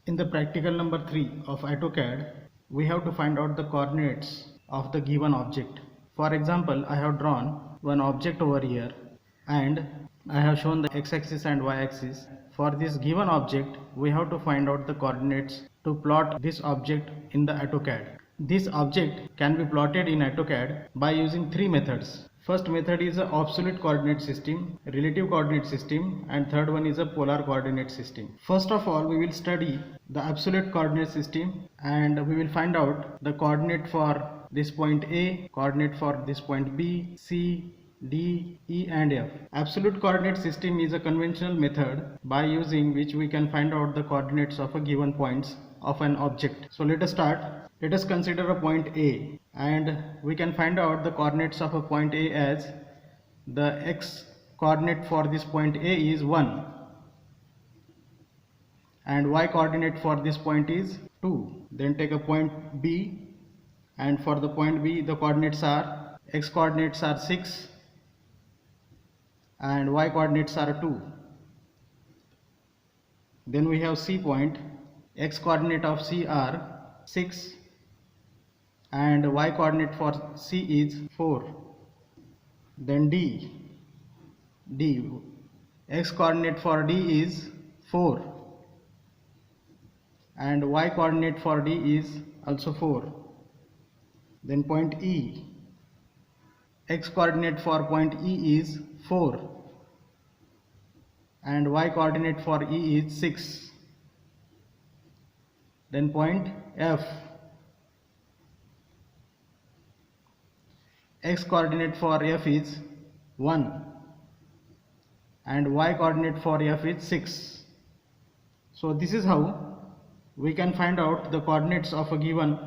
In the practical number 3 of AutoCAD, we have to find out the coordinates of the given object. For example, I have drawn one object over here and I have shown the x-axis and y-axis. For this given object, we have to find out the coordinates to plot this object in the AutoCAD. This object can be plotted in AutoCAD by using three methods. First method is a absolute coordinate system, relative coordinate system, and third one is a polar coordinate system. First of all, we will study the absolute coordinate system and we will find out the coordinate for this point A, coordinate for this point B, C, D, E and F. Absolute coordinate system is a conventional method by using which we can find out the coordinates of a given points of an object. So let us start. Let us consider a point A and we can find out the coordinates of a point A as the x coordinate for this point A is 1 and y coordinate for this point is 2. Then take a point B and for the point B the coordinates are x coordinates are 6 and y coordinates are 2. Then we have C point, x coordinate of C are 6 and y coordinate for C is 4. Then D, x coordinate for D is 4 and y coordinate for D is also 4. Then point E, x coordinate for point E is 4 and y coordinate for E is 6. Then point F, x coordinate for F is 1 and y coordinate for F is 6. So this is how we can find out the coordinates of a given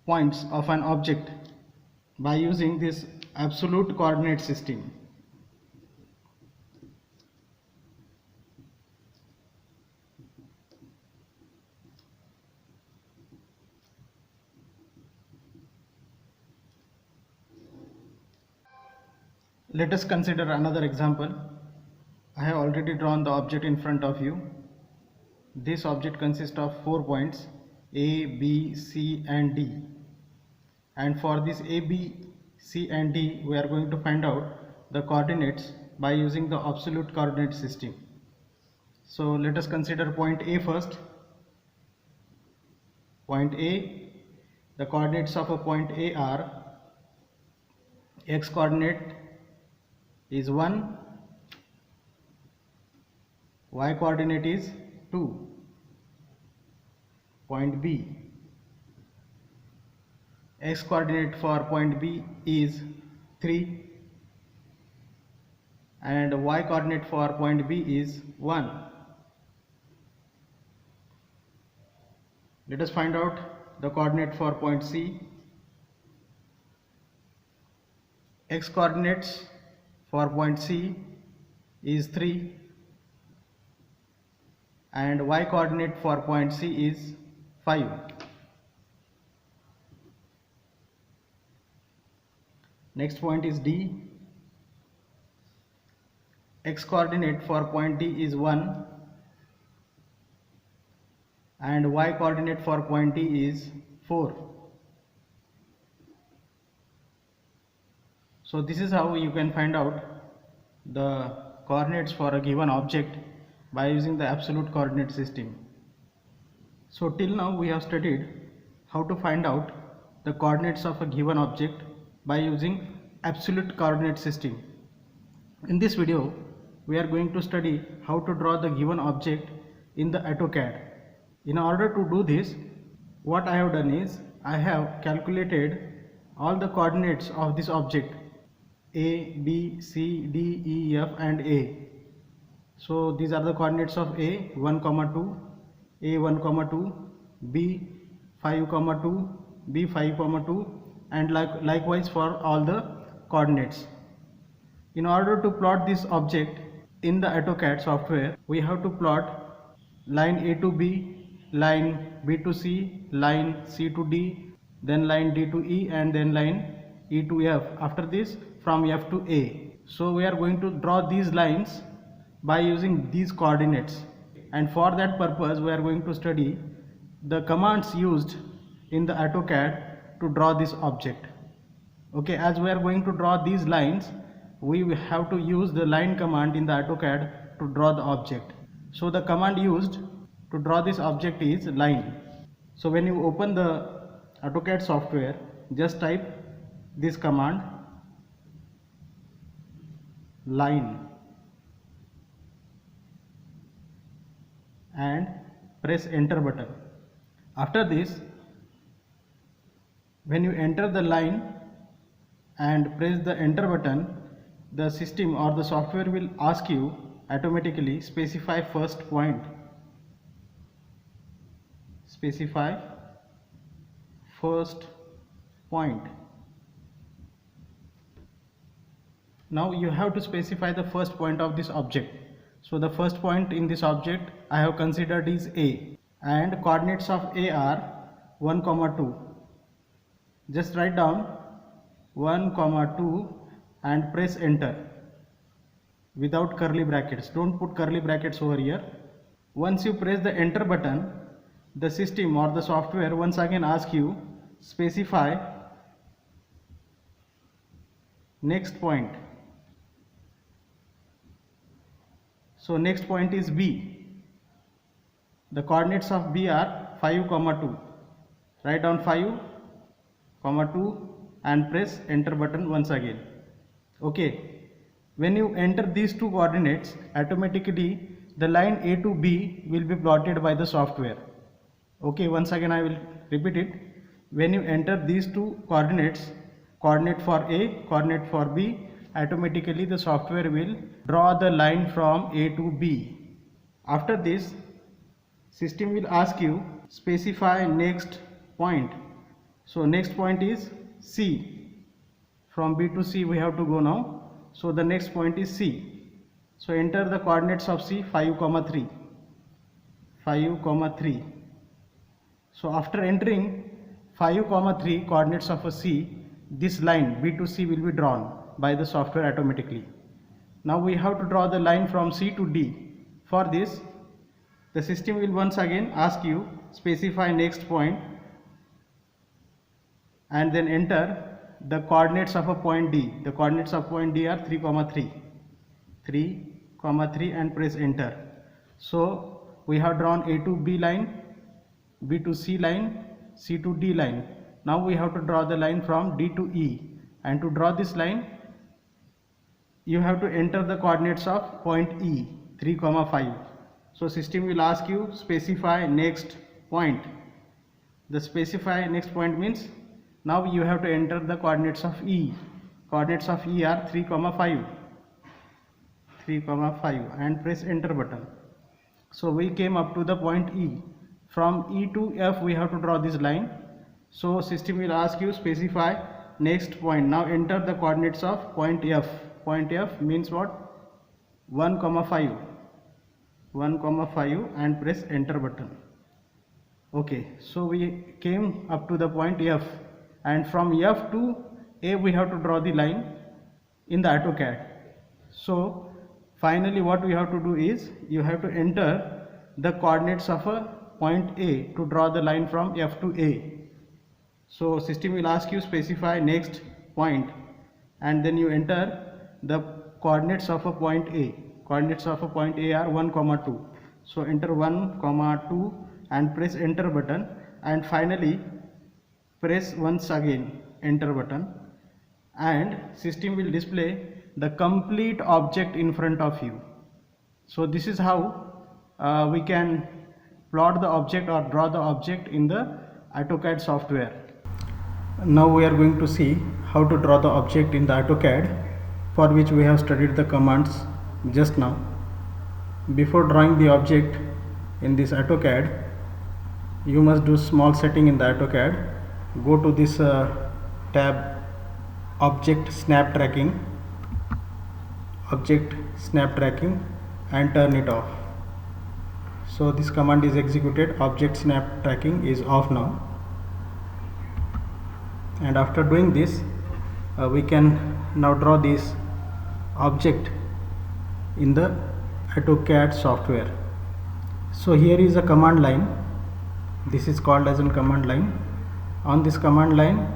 points of an object by using this absolute coordinate system. Let us consider another example. I have already drawn the object in front of you. This object consists of 4 points A, B, C and D. And for this A, B, C and D we are going to find out the coordinates by using the absolute coordinate system. So let us consider point A first. Point A, the coordinates of a point A are x coordinate is 1, y coordinate is 2. Point B, x coordinate for point B is 3 and y coordinate for point B is 1. Let us find out the coordinate for point C. X coordinates for point C is 3 and y coordinate for point C is 5. Next point is D. X coordinate for point D is 1 and y coordinate for point D is 4. So this is how you can find out the coordinates for a given object by using the absolute coordinate system. So till now we have studied how to find out the coordinates of a given object by using absolute coordinate system. In this video we are going to study how to draw the given object in the AutoCAD. In order to do this, what I have done is I have calculated all the coordinates of this object A, B, C, D, E, F and A. So these are the coordinates of A 1, 2, A 1, 2, B 5, 2, B 5, 2 and likewise for all the coordinates. In order to plot this object in the AutoCAD software, we have to plot line A to B, line B to C, line C to D, then line D to E and then line E to F. After this from F to A. So we are going to draw these lines by using these coordinates. and for that purpose we are going to study the commands used in the AutoCAD to draw this object. Okay, as we are going to draw these lines, we will have to use the line command in the AutoCAD to draw the object. So the command used to draw this object is line. So when you open the AutoCAD software, just type this command, line, and press enter button. After this, when you enter the line and press the enter button, the system or the software will ask you automatically specify first point. Specify first point. Now you have to specify the first point of this object. So the first point in this object I have considered is A, and coordinates of A are 1, 2. Just write down 1, 2 and press enter without curly brackets. Don't put curly brackets over here. Once you press the enter button, the system or the software once again asks you specify next point. So next point is B. The coordinates of B are 5, 2. Write down 5, 2 and press enter button once again. Okay, when you enter these two coordinates, automatically the line A to B will be plotted by the software. Okay, once again I will repeat it. When you enter these two coordinates, coordinate for A, coordinate for B, automatically the software will draw the line from A to B. After this, system will ask you specify next point. So next point is C. From B to C we have to go now. So the next point is C. So enter the coordinates of C, 5, 3. 5, 3. So after entering 5, 3 coordinates of a C, this line B to C will be drawn by the software automatically. Now we have to draw the line from C to D. For this, the system will once again ask you specify next point and then enter the coordinates of a point D. The coordinates of point D are 3, 3. 3, 3 and press enter. So we have drawn A to B line, B to C line, C to D line. Now we have to draw the line from D to E, and to draw this line you have to enter the coordinates of point E, 3, 5. So system will ask you specify next point. The specify next point means now you have to enter the coordinates of E. Coordinates of E are 3, 5. 3, 5 and press enter button. So we came up to the point E. From E to F we have to draw this line. So system will ask you specify next point. Now enter the coordinates of point F. Point F means what? 1, 5. 1, 5 and press enter button. Okay, so we came up to the point F, and from F to A we have to draw the line in the AutoCAD. So finally what we have to do is you have to enter the coordinates of a point A to draw the line from F to A. So system will ask you specify next point, and then you enter the coordinates of a point A. Coordinates of a point A are 1, 2. So enter 1, 2 and press enter button, and finally press once again enter button, and system will display the complete object in front of you. So this is how we can plot the object or draw the object in the AutoCAD software. Now we are going to see how to draw the object in the AutoCAD, for which we have studied the commands just now. Before drawing the object in this AutoCAD, you must do small setting in the AutoCAD. Go to this tab object snap tracking, and turn it off. So this command is executed, object snap tracking is off now. And after doing this, we can now draw this object in the AutoCAD software. So here is a command line. This is called as a command line. On this command line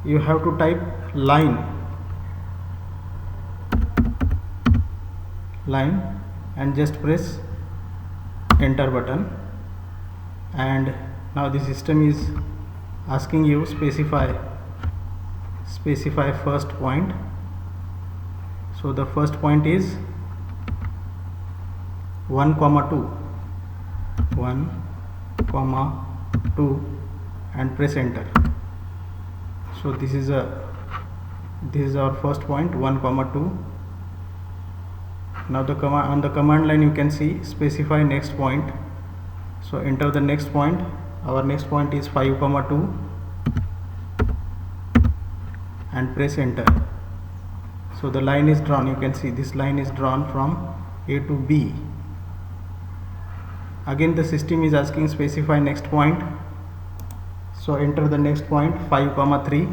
you have to type line and just press enter button, and now the system is asking you specify first point. So the first point is 1, 2 and press enter. So this is our first point, 1, 2. Now on the command line you can see specify next point. So enter the next point. Our next point is 5, 2 and press enter. So the line is drawn. You can see this line is drawn from A to B. Again the system is asking specify next point. So enter the next point, 5, 3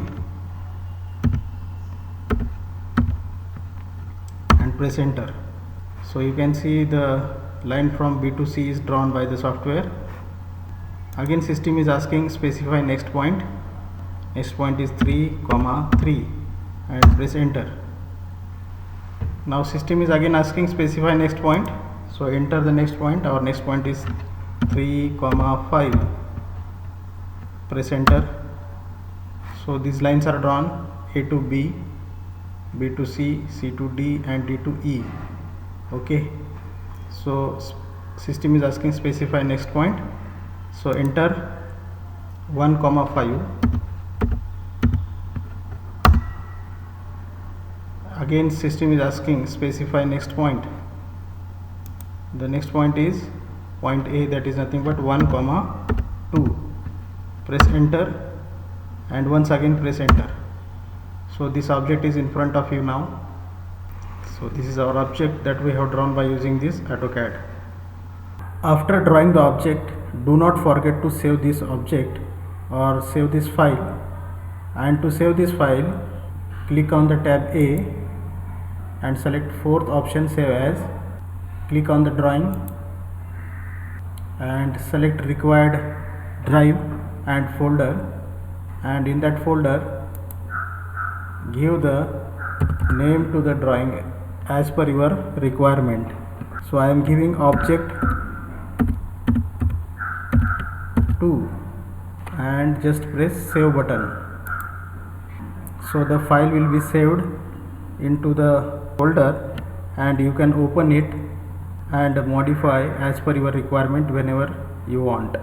and press enter. So you can see the line from B to C is drawn by the software. Again system is asking specify next point. Next point is 3, 3 and press enter. Now system is again asking specify next point. So enter the next point. Our next point is 3, 5. Press enter. So these lines are drawn, A to B, B to C, C to D and D to E. Okay. So system is asking specify next point. So enter 1, 5. Again system is asking specify next point. The next point is point A, that is nothing but 1, 2. Press enter and once again press enter. So this object is in front of you now. So this is our object that we have drawn by using this AutoCAD. After drawing the object, do not forget to save this object or save this file. And to save this file, click on the tab A and select fourth option, save as. Click on the drawing and select required drive and folder, and in that folder give the name to the drawing as per your requirement. So I am giving object 2 and just press save button. So the file will be saved into the folder and you can open it and modify as per your requirement whenever you want.